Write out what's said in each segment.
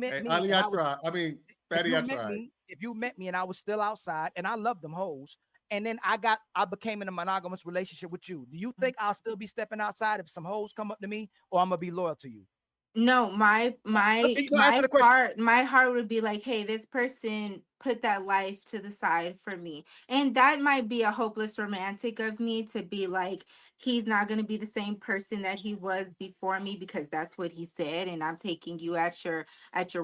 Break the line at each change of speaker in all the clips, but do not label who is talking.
met
Hey,
me
Ali,
and
I
I was
tried. I mean,
if
Fatty,
you
I
met
tried.
me, if you met me and I was still outside and I loved them hoes, and then I became in a monogamous relationship with you. Do you think I'll still be stepping outside if some hoes come up to me, or I'm gonna be loyal to you?
No,
No, answer the question.
my heart would be like, hey, this person put that life to the side for me. And that might be a hopeless romantic of me to be like, he's not going to be the same person that he was before me because that's what he said and I'm taking you at your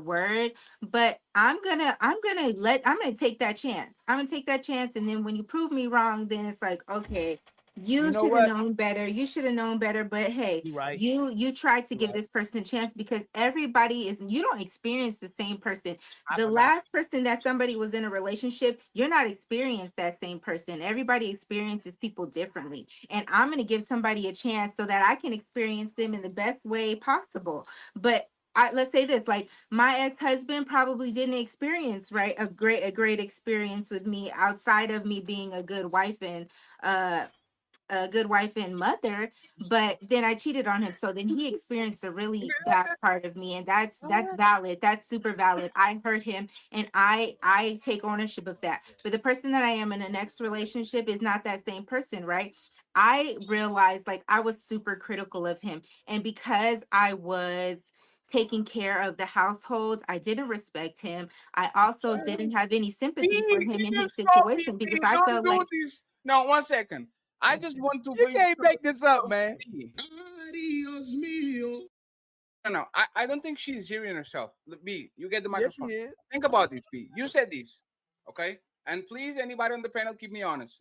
word. But I'm going to take that chance. I'm going to take that chance, and then when you prove me wrong, then it's like, okay,
You
you
know
should have
what?
known better. You should have known better. But hey,
You right.
you try to
You
give
right.
this person a chance because everybody is, you don't experience the same person.
I
The
forgot.
last person that somebody was in a relationship, you're not experienced that same person. Everybody experiences people differently, and I'm going to give somebody a chance so that I can experience them in the best way possible. But let's say this, like my ex-husband probably didn't experience a great experience with me outside of me being uh a good wife and mother, but then I cheated on him. So then he experienced a really bad part of me, and that's valid. That's super valid. I hurt him, and I take ownership of that. But the person that I am in the next relationship is not that same person, right? I realized like I was super critical of him, and because I was taking care of the household, I didn't respect him. I also didn't have any sympathy for
Can
him in
you
his
stop it,
situation because
B?
I
Don't
felt
do
like
this. Now, 1 second. I just want to
You
be
can't make this up, man.
B. No. I don't think she's hearing herself. B, you get the
Yes, she
microphone.
is.
Think about this, B. You said this, okay? And please, anybody on the panel, keep me honest.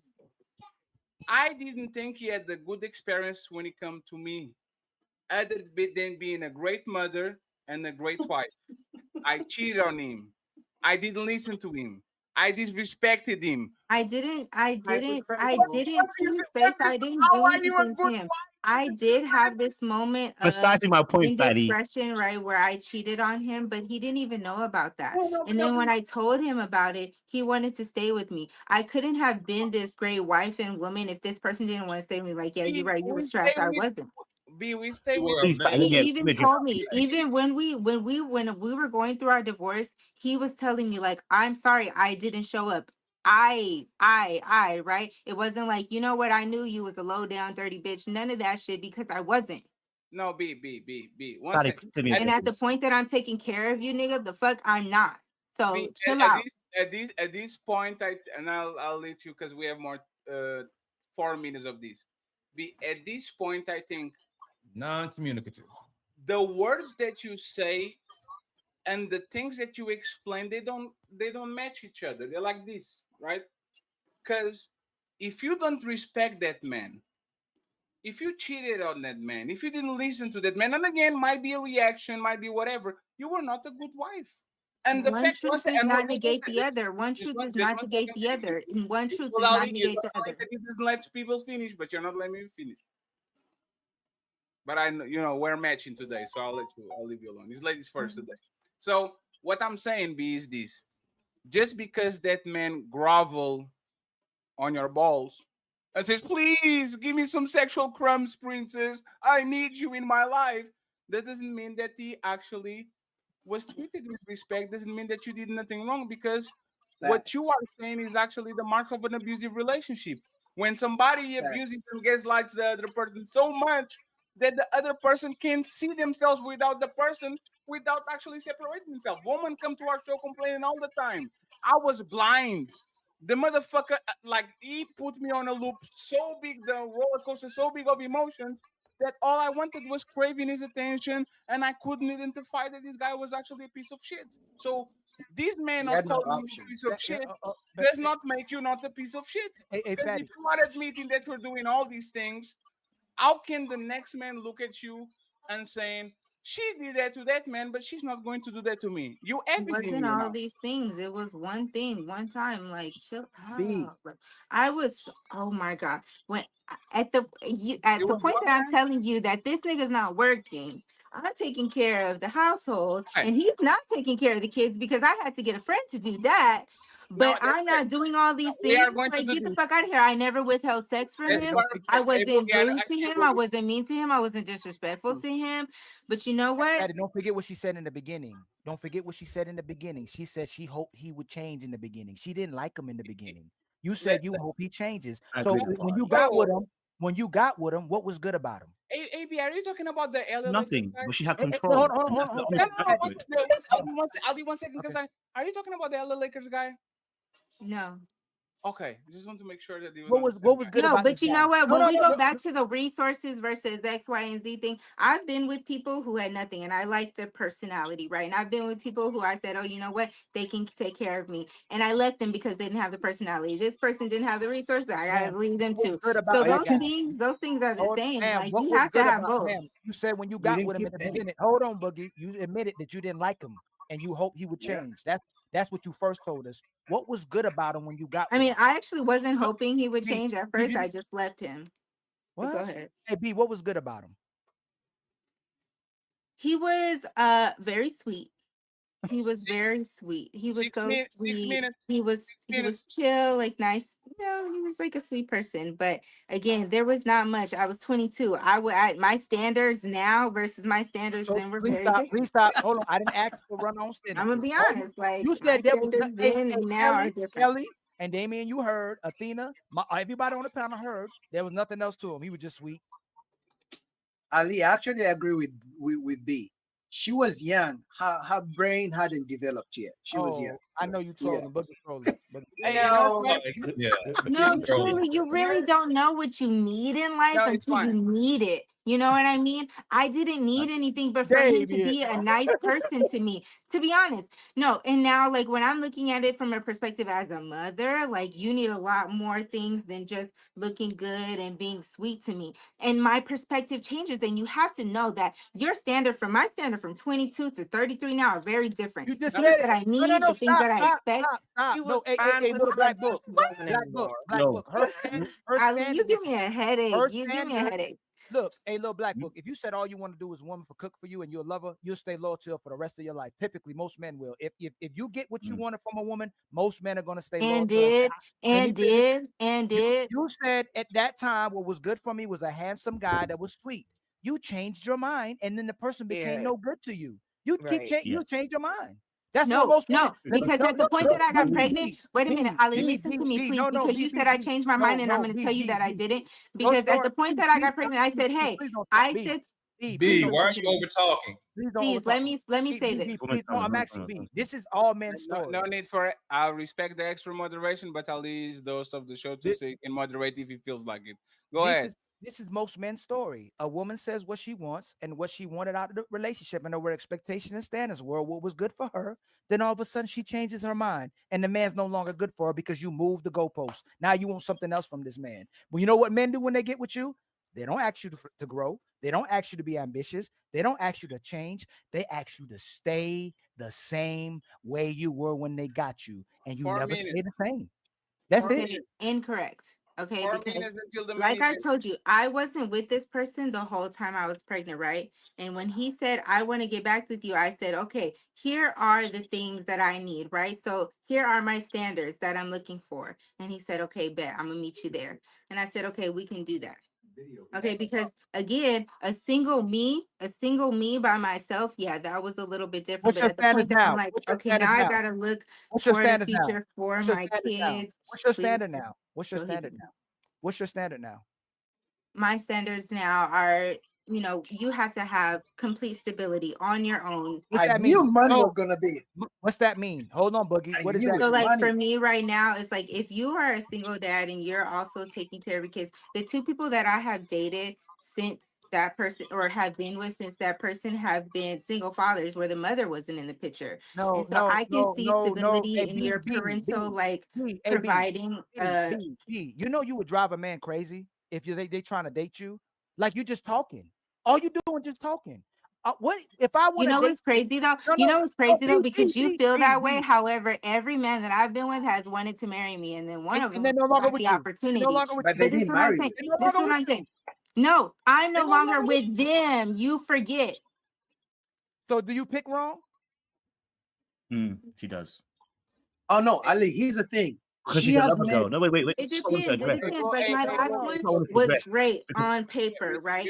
I didn't think he had a good experience when it come to me, other than being a great mother and a great wife. I cheated on him. I didn't listen to him. I disrespected him.
I
What
didn't
is
two
it?
face. I didn't
How
do
are you a
anything to
good
him.
wife?
I did have this moment of
Precisely my point, Fatty.
indiscretion, right, where I cheated on him, but he didn't even know about that.
No,
And then when I told him about it, he wanted to stay with me. I couldn't have been this great wife and woman if this person didn't want to stay with me. Like, yeah, you're right, you
We
was
stay
trash. I
with
wasn't.
B. We stay
You
with
were a
Please, Fatty, let
He
man.
even
me get
told me, even when we were going through our divorce, he was telling me like, I'm sorry, I didn't show up. Right? It wasn't like, you know what, I knew you was a low down dirty bitch. None of that shit because I wasn't.
no B. One
Fatty,
second.
let me a
At
And
second,
at the
please.
point that I'm taking care of you, nigga, the fuck I'm not. So
B
chill out.
at this point, I'll let you because we have more 4 minutes of this. B At this point, I think
Non-communicative.
the words that you say and the things that you explain, they don't match each other. They're like this, right? Because if you don't respect that man, if you cheated on that man, if you didn't listen to that man, and again, might be a reaction, might be whatever, you were not a good wife. And the
One
fact,
truth does
and
not negate the
just,
other. One
just
truth
one,
does
just
not
one
negate
second,
the
baby.
other. And one truth
Well,
does not
Ali, you
negate
don't
the
like
other.
that he doesn't let people finish, but you're not letting me finish. But we're matching today, so I'll leave you alone. These ladies first today. So what I'm saying, B, is this: just because that man grovel on your balls and says, "Please give me some sexual crumbs, princess. I need you in my life," that doesn't mean that he actually was treated with respect. Doesn't mean that you did nothing wrong, because what you
Facts.
are saying is actually the marks of an abusive relationship. When somebody abuses
Facts.
and gaslights the other person so much that the other person can't see themselves without the person, without actually separating themselves. Women come to our show complaining all the time. I was blind. The motherfucker, like, he put me on a loop so big, the roller coaster so big of emotions, that all I wanted was craving his attention, and I couldn't identify that this guy was actually a piece of shit. So this man
He
not
had no
calling you a piece
options.
of shit does not make you not a piece of shit.
Hey,
Because if
Fatty.
you are admitting that you're doing all these things, how can the next man look at you and saying, she did that to that man, but she's not going to do that to me? You have
It
it in
wasn't
you
all
now.
these things. It was one thing, one time. Like chill
B.
out. Like, I was. Oh my god. When
It
at the
was
point
what,
that I'm
man?
telling you that this nigga's not working, I'm taking care of the household,
Right.
and he's not taking care of the kids because I had to get a friend to do that. But
that's
I'm
it.
not doing all these
We are
things.
going to
Like,
do
get the
this.
fuck out of here. I never withheld sex from
That's
him.
part of
I
it. Hey,
wasn't
Boogie,
rude to
hey,
him. I
Boogie.
wasn't mean to him. I wasn't disrespectful to him. But you know what?
Daddy, don't forget what she said in the beginning. Don't forget what she said in the beginning. She said she hoped he would change in the beginning. She didn't like him in the beginning. You
Let,
said you hope he changes.
I
So
agree with
when
that.
you got with
so,
him, what was good about him?
AB, are you talking about the LA Lakers
Nothing,
guy?
but she had
Hold
control,
on,
and
hold
that's
on,
the
hold
only
No,
on.
thing
no,
that
no.
matters.
Aldi, 1 second, because are you talking about the LA Lakers guy?
No.
Okay, just want to make sure that he was
What
on the
was
same
what was
guy.
good
No,
about this
but you
guy?
know what?
No,
When
no,
we
no,
go
no.
back to the resources versus X, Y, and Z thing, I've been with people who had nothing and I like their personality, right? And I've been with people who I said, oh, you know what? They can take care of me. And I left them because they didn't have the personality. This person didn't have the resources. I
Ma'am,
gotta leave them
what was
too.
good
So
about that guy?
those things are the
Hold,
same.
ma'am,
Like
what
you
was
have to
good
have
about
both.
ma'am? You said when you
We
got
didn't
with him in
keep
the
any.
beginning. Hold on, Boogie. You admitted that you didn't like him and you hoped he would
Yeah.
change. That's what you first told us. What was good about him when you got
I
with
mean,
him?
I actually wasn't
No,
hoping he would
B,
change at
you
first. I
didn't.
just left him. But go
What?
ahead.
Hey B, what was good about him?
He was very sweet. He was
Six,
very sweet. He was
six
so
minutes. Six
sweet.
minutes.
He
Six
was
minutes.
chill, like nice. You know, he was like a sweet person. But again, there was not much. I was 22. My standards now versus my standards
So
then were
please
very
stop.
different.
Please stop. Hold on. I didn't ask you to run on
I'm gonna
sentences.
be
All
honest. Like
you
my
said there was
standards
hey,
then
hey
and now are
Kelly,
different.
Kelly, and Damien. You heard Athena. Everybody on the panel heard there was nothing else to him. He was just sweet.
Ali, actually, I agree with B. She was young. Her brain hadn't developed yet. She was young.
Oh, I
So
know you
yeah.
trolling, Boogie trolling. Boogie
Hey,
trolling.
you know, it's
No.
fine.
Yeah,
No,
he's trolling.
truly, you really don't know what you need in life
No, it's
until you
fine.
need it. You know what I mean? I didn't need anything but for him to
Damien.
be a nice person to me, to be honest. No, and now, like, when I'm looking at it from a perspective as a mother, like, you need a lot more things than just looking good and being sweet to me. And my perspective changes, and you have to know that my standard from 22 to 33 now are very different.
You
The
just
No,
things
said
that
it.
I
No, no,
need,
no.
the things
Stop,
that I
stop,
expect.
stop, stop.
He was
No,
fine
hey,
with
little
her
black
until
book.
she wasn't
Black book.
anymore.
Black
Yo,
book. Her
Ali, you
standard
give
was
me a headache.
her
You give me a
standard.
headache.
Look, hey, little black book. If you said all you want to do is a woman for cook for you and you're a lover, you'll stay loyal to her for the rest of your life. Typically, most men will. If you get what you
mm,
wanted from a woman, most men are going to stay loyal
And
to her.
did,
Let me
and
finish.
did, and did.
You said at that time what was good for me was a handsome guy that was sweet. You changed your mind, and then the person became
Yeah,
no good to you. You keep
right.
you
yes.
change your mind. That's what
No,
most women.
no, because
No,
at the
no,
point
no,
that I got
B,
pregnant,
B,
wait a minute,
B,
Ali,
B,
listen
B,
to me,
B.
please,
No, no,
because
B,
you
B,
said I
B.
changed my
No,
mind and I'm
no,
going to
B,
tell you
B,
that I
B.
didn't.
Your
Because at
story,
the point
B,
that I
B,
got pregnant, I said, hey,
please don't talk,
I
B,
said,
B,
please
B,
please,
why
listen
are
to
you
me.
over talking?
please don't
Please,
overtalk me.
let me
B,
say
B,
this.
B,
Woman
please. No,
talking,
I'm
woman
asking B.
talking.
This is all men's
No,
story.
no need for it. I respect the extra moderation, but I'll leave the host of the show to
This,
say he can moderate if he feels like it. Go
this
ahead.
is this is most men's story. A woman says what she wants and what she wanted out of the relationship and her expectations and standards were what was good for her. Then all of a sudden she changes her mind and the man's no longer good for her because you moved the goalpost. Now you want something else from this man. Well, you know what men do when they get with you? They don't ask you to grow. They don't ask you to be ambitious. They don't ask you to change. They ask you to stay the same way you were when they got you, and you
4
never
minutes.
stay the same. That's
4
it.
Okay,
minutes.
incorrect. Okay,
4 minutes
because
until the
like
minute
I
is.
told you, I wasn't with this person the whole time I was pregnant, right? And when he said, I want to get back with you, I said, okay, here are the things that I need, right? So here are my standards that I'm looking for. And he said, okay, bet, I'm gonna meet you there. And I said, okay, we can do that. Okay, because again, a single me by myself, yeah, that was a little bit different.
What's
But
your
at the point
standards
that I'm
now?
like,
What's your
okay,
standards
now I
now?
gotta look
What's your
for the
standards now?
future for
What's your
my
standards now?
kids,
What's your
please.
standard now? What's your
So he
standard now? What's your standard now?
my standards now are, you have to have complete stability on your own.
What's
I
that
knew
mean?
money
No,
was gonna be it.
what's that mean? Hold on, Boogie.
I
What does
knew
that
it.
So
mean?
like for
Money.
me right now, it's like if you are a single dad and you're also taking care of your kids, the two people that I have dated since that person or have been with since that person have been single fathers where the mother wasn't in the picture.
No,
And so
no,
I can
no,
see
no, no.
stability
Hey,
in
B,
your
B, B,
parental like
B, A, B,
providing
B, B, B. You know you would drive a man crazy if they trying to date you. Like you just talking. All you doing just talking. What if I want
you
to
know
date
what's
you?
crazy though?
No,
You
no,
know what's
no.
crazy though?
B, B,
Because you
B,
feel
B,
that way.
B.
However, every man that I've been with has wanted to marry me, and then one of
And they're
them
no longer
got
with
the
you. They're no
opportunity.
longer with
But
you.
they
But this is
didn't
what I'm
marry
saying.
you.
They're no
This is
longer
what
with
I'm
you.
saying. No, I'm
They're
no
no
longer
longer with
with
you.
them. You forget.
So do you pick wrong?
She does.
Oh no, Ali. Here's the thing.
Because
She
she's a
has
lover girl.
met.
No, wait.
It
Just I want to
depends. It
address.
Hey,
depends.
Well,
Like
hey,
my
hey,
hold
last
on.
Just
one
I want to
was
address.
great
Because
on paper, right?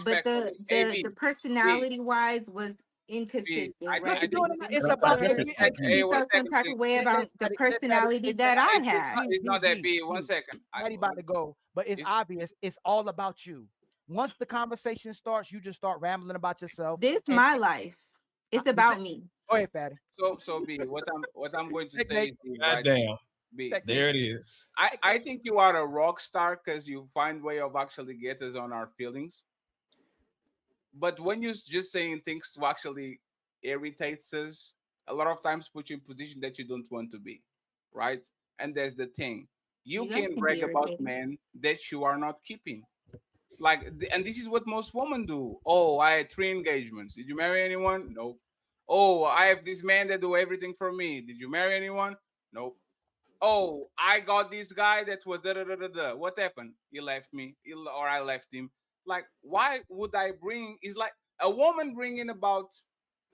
But
respectfully. Hey,
the
B,
personality wise was
B,
inconsistent,
No,
right?
you're
There
doing
was
it. It's
can I
about
address
hey,
this
inconsistency.
hey,
point,
He
please?
one
felt some
second,
type
please.
of way about the
Let Patty,
personality
let
that
Patty,
I
It's
have.
not, it's not that B. One
B.
second.
Patty about to go, but it's
It's,
obvious. It's all about you. Once the conversation starts, you just start rambling about yourself.
This
And
my life. It's
the thing,
about me.
go ahead, Patty.
so B. What I'm going to say
Checkmate.
is this, right?
Goddamn.
B.
Checkmate.
There it is.
I think you are a rock star because you find way of actually get us on our feelings. But when you're just saying things to actually irritates us, a lot of times put you in position that you don't want to be, right? And there's the thing. You
You guys
can
can be
brag about
irritating.
men that you are not keeping. Like, and this is what most women do. Oh, I had 3 engagements. Did you marry anyone? Nope. Oh, I have this man that do everything for me. Did you marry anyone? Nope. Oh, I got this guy that was da da da da da. What happened? He left me, or I left him. Like, why would I bring? Is like a woman bringing about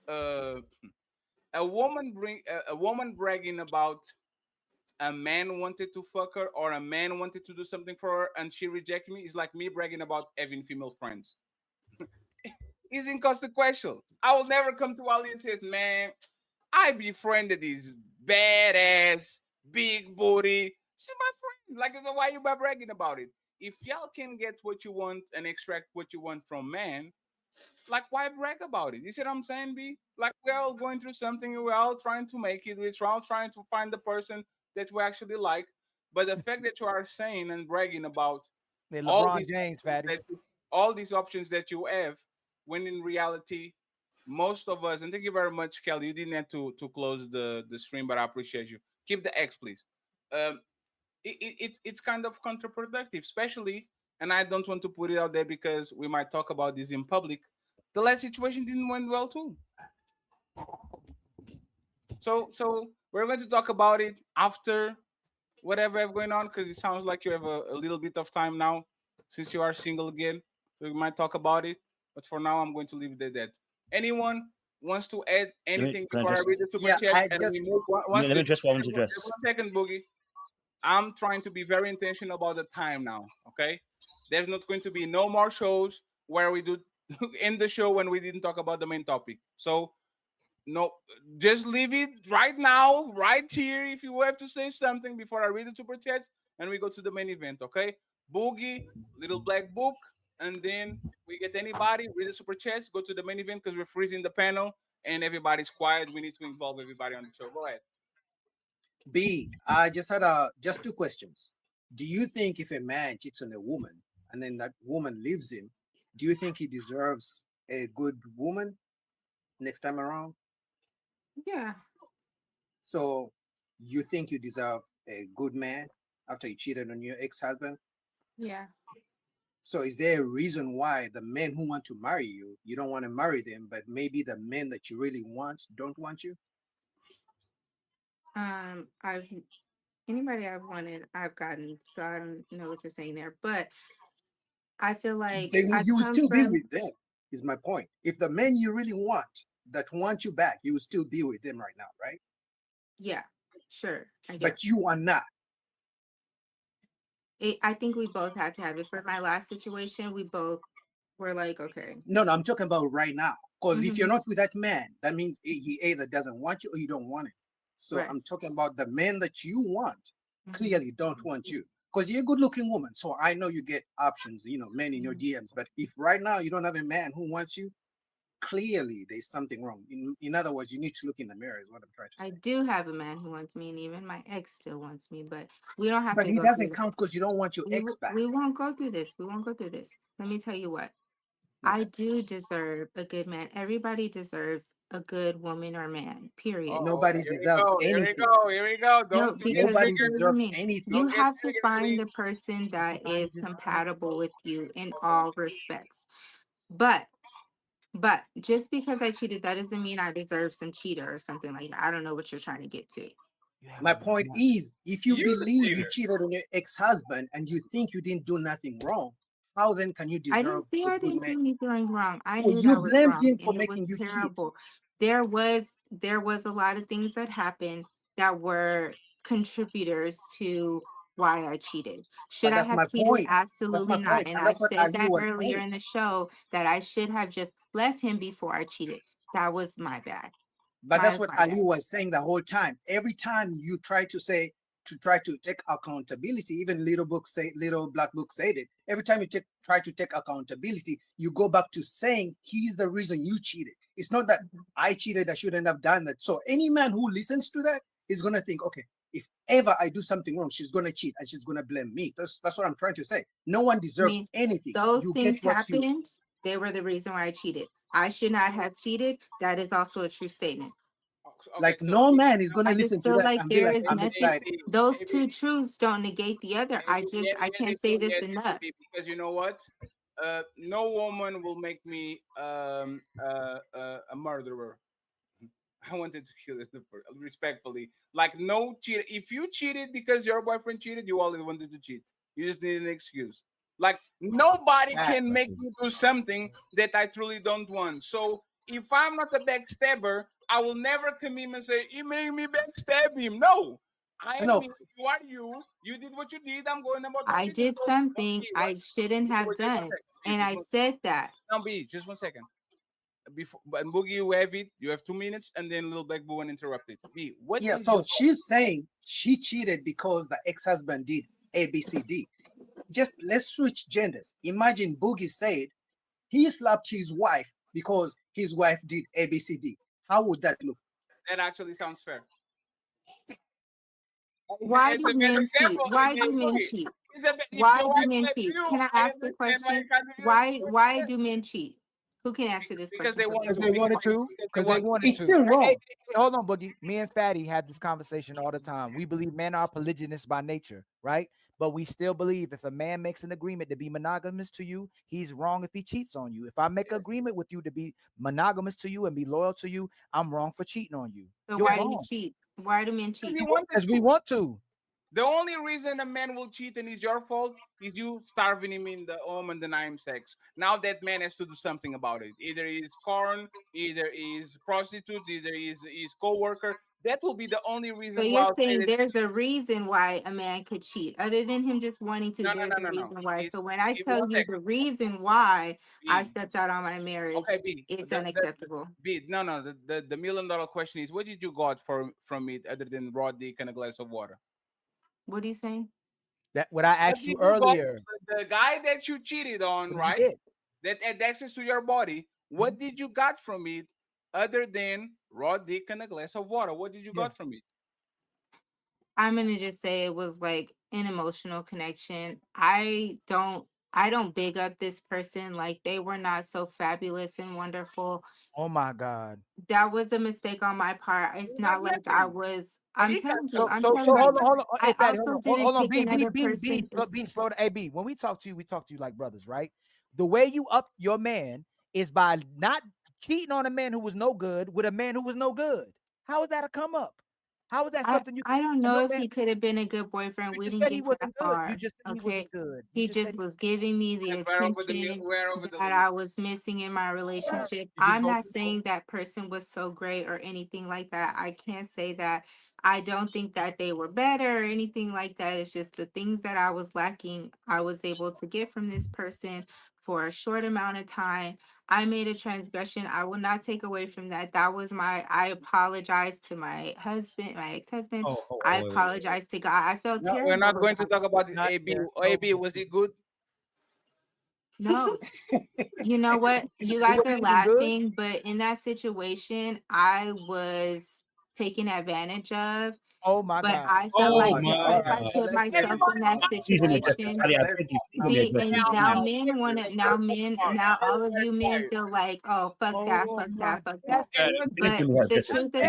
uh a woman bragging about a man wanted to fuck her or a man wanted to do something for her and she rejected me. Is like me bragging about having female friends. It's inconsequential. I will never come to Ali and say, man, I befriended this badass, big booty. She's my friend. Like, so why you bragging about it? If y'all can get what you want and extract what you want from man, like, why brag about it? You see what I'm saying, B? Like, we're all going through something. We're all trying to make it. We're all trying to find the person that we actually like. But the fact that you are saying and bragging about
Hey,
all
LeBron
these
James,
options
Fatty.
all these options that you have, when in reality, most of us, and thank you very much, Kelly. You didn't have to close the stream, but I appreciate you. Keep the X, please. Um, it's kind of counterproductive, especially, and I don't want to put it out there because we might talk about this in public. The last situation didn't went well too. So we're going to talk about it after whatever have going on because it sounds like you have a little bit of time now since you are single again. So we might talk about it. But for now, I'm going to leave it at that. Anyone wants to add
Let me
anything
can I
before I
address.
read the super
Yeah,
chat
I
and we
just.
move?
Let
Once
me
this,
address what I want to address.
1 second, Boogie. I'm trying to be very intentional about the time now. Okay, there's not going to be no more shows where we do end the show when we didn't talk about the main topic. So no, just leave it right now, right here. If you have to say something before I read the super chats, and we go to the main event. Okay, Boogie, little black book, and then we get anybody read the super chats. Go to the main event because we're freezing the panel and everybody's quiet. We need to involve everybody on the show. Go ahead.
B, I just had just two questions. Do you think if a man cheats on a woman and then that woman leaves him, do you think he deserves a good woman next time around?
Yeah.
So you think you deserve a good man after you cheated on your ex-husband?
Yeah.
So is there a reason why the men who want to marry you, you don't want to marry them, but maybe the men that you really want don't want you?
I've anybody I've wanted, I've gotten. So I don't know what you're saying there, but I feel like I
You will
come
still be
from,
with them, is my point. If the men you really want that want you back, you will still be with them right now, right?
yeah, sure, I guess.
But you are not.
I think we both had to have it. For my last situation, we both were like, okay.
No, no, I'm talking about right now. Because if you're
Hmm.
not with that man, that means he either doesn't want you or you don't want him. So
Right.
I'm talking about the men that you want
Hmm.
clearly don't want you. Because you're a good looking woman. So I know you get options, men in your
Hmm.
DMs. But if right now you don't have a man who wants you, clearly there's something wrong. In other words, you need to look in the mirror, is what I'm trying to
I
say.
do have a man who wants me, and even my ex still wants me, but we don't have
But
to
he
go through
doesn't
this.
count because you don't want your ex back.
We won't go through this. We won't go through this. Let me tell you what. I
Okay.
do deserve a good man. Everybody deserves a good woman or man, period.
Oh,
Nobody
here we
deserves
go. Here we
anything.
go. Here we go.
No,
Don't get
because
Nobody
listen,
triggered.
listen to
deserves
me.
anything.
You
Don't get
have to
triggered,
find
please.
the person that
Everybody
is
deserves
compatible with you in all respects. But but just because I cheated, that doesn't mean I deserve some cheater or something like that. I don't know what you're trying to get to.
you have
My
a
point
lot.
is, if you
You're the
believe you
cheater.
cheated on your ex-husband and you think you didn't do nothing wrong, how then can you
I
deserve
didn't say
a
I
good
didn't
man?
do anything wrong. I
Well,
knew
you
that was
blamed
wrong
him for
and it was
making you cheat.
terrible. There was a lot of things that happened that were contributors to why I cheated. Should
But
I
that's
have
my
cheated?
point. That's
Absolutely
my
not.
point,
And
and
I
that's what
said
Ali
that
was
earlier
saying.
in the show that I should have just left him before I cheated. That was my bad.
But that's
My
what
my
Ali
bad.
was saying the whole time. Every time you try to say to try to take accountability, even little black book said it. Every time you try to take accountability, you go back to saying he's the reason you cheated. It's not that
Mhm.
I cheated, I shouldn't have done that. So any man who listens to that is gonna think, okay, if ever I do something wrong, she's gonna cheat and she's gonna blame me. That's what I'm trying to say. No one
I
deserves
mean,
anything.
those
You get
things
what you
happened. They were the reason why I cheated. I should not have cheated. That is also a true statement.
Okay,
like.
so
No man is gonna
I just
listen to
feel
that
like
and be
there
like,
is
I'm
nothing.
excited.
Those
maybe,
two truths don't negate the other. I can't say this
yes,
enough.
because you know what? No woman will make me a murderer. I wanted to kill it respectfully. Like no cheat. If you cheated because your boyfriend cheated, you always wanted to cheat. You just need an excuse. Like nobody can
Facts.
make me do something that I truly don't want. So if I'm not a backstabber, I will never come in and say, "You made me backstab him." No, I am
No,
me. You are you. You did what you did. I'm going about what
I
you did.
did
So don't
something
be what.
I shouldn't have
Just one
done.
second. Please,
And
just
I
one second.
said that.
Now, be just 1 second before. But Boogie, you have it. You have 2 minutes, and then little black boy interrupted. B, what
yeah.
did
So
you?
she's saying she cheated because the ex-husband did ABCD. Just let's switch genders. Imagine Boogie said he slapped his wife because his wife did ABCD. How would that look?
That actually sounds fair.
Why
It's
do
the best
men cheat?
example.
Why do men
Boogie.
cheat?
If
Why
your
do
wife
men
slaps
cheat?
you,
Can I
I
ask a
understand why you
question?
can't do
Why
that.
do men cheat? Who can answer this
Because
question
they
for me?
want
Because
to.
they wanted to.
Because they
Because they
want to.
wanted
It's
to.
still
Hey,
wrong.
hold on, Boogie. Me and Fatty had this conversation all the time. We believe men are polygynous by nature, right? But we still believe if a man makes an agreement to be monogamous to you, he's wrong if he cheats on you. If I make an
Yes.
agreement with you to be monogamous to you and be loyal to you, I'm wrong for cheating on you.
So
You're
why do you
wrong.
cheat? Why do men
Because
cheat?
he wanted
Because we
to.
want to.
The only reason a man will cheat and it's your fault is you starving him in the home and denying him sex. Now that man has to do something about it. Either he's corn, either he's prostitutes, either he's co-worker. That will be the only
So
reason why
you're
I'll say
saying
that.
there's a reason why a man could cheat, other than him just wanting to.
No, no,
There's
no,
a
no, no.
reason why.
It's
So when I
give me
tell
one
you
second.
the reason why I
B.
stepped out on my marriage,
Okay, B.
it's
The
unacceptable.
B. No, no. The $1 million question is, what did you got from it other than raw dick and a glass of water?
What are you saying?
That what I
What
asked you
did you got?
earlier.
The guy that you cheated on,
What did you
right?
get?
That had access to your body.
Mhm.
What did you got from it other than raw dick and a glass of water? What did you
Yeah.
got from it?
I'm gonna just say it was like an emotional connection. I don't big up this person like they were not so fabulous and wonderful.
Oh my God.
That was a mistake on my part. It's
You got
not like I
nothing.
was.
But
I'm
he got
telling you,
So
I'm
something.
so
He
so
telling
got
hold
you.
on, hold on. Hey
I
Patty, hold
also
on, hold,
didn't
hold on.
pick
B B
another
B B
person.
B slow to A B. When we talk to you, we talk to you like brothers, right? The way you up your man is by not cheating on a man who was no good with a man who was no good. How is that a come up? How is that
I
something you
I don't
and
know
no
if
man?
he could have been a good boyfriend.
You
We
just
didn't
said he
get that
wasn't good. You
far.
just said he
Okay.
wasn't good. You
He
just said
just was giving me the
went right over the
attention
where over the
that
limit.
I was missing in my relationship.
you just
I'm
go
not saying that person was so great or anything like that. I can't say that. I don't think that they were better or anything like that. It's just the things that I was lacking, I was able to get from this person for a short amount of time. I made a transgression. I will not take away from that. That was I apologize to my husband, my ex-husband. I
Wait.
apologize to God. I felt
No, we're
terrible
not going to
about
talk
it.
about
not
AB.
there. No,
AB, was it good?
No, you know what? You
it
guys are
wasn't even good.
laughing, but in that situation, I was taken advantage of.
Oh my
But
God.
I felt
Oh
like
Okay,
my
if
okay.
I
God.
put
Let's
myself in that
Excuse me,
situation,
Charlie, I
let's
beg you, please let me
see,
address
and
this.
Now,
now
now,
men want to,
listen,
now men, now all of
everybody
you men
quiet.
feel like, oh, fuck that,
Oh
fuck
my.
that, fuck that.
That's
And
Let
listen,
me
But
let me
the
address this.
truth of
and
the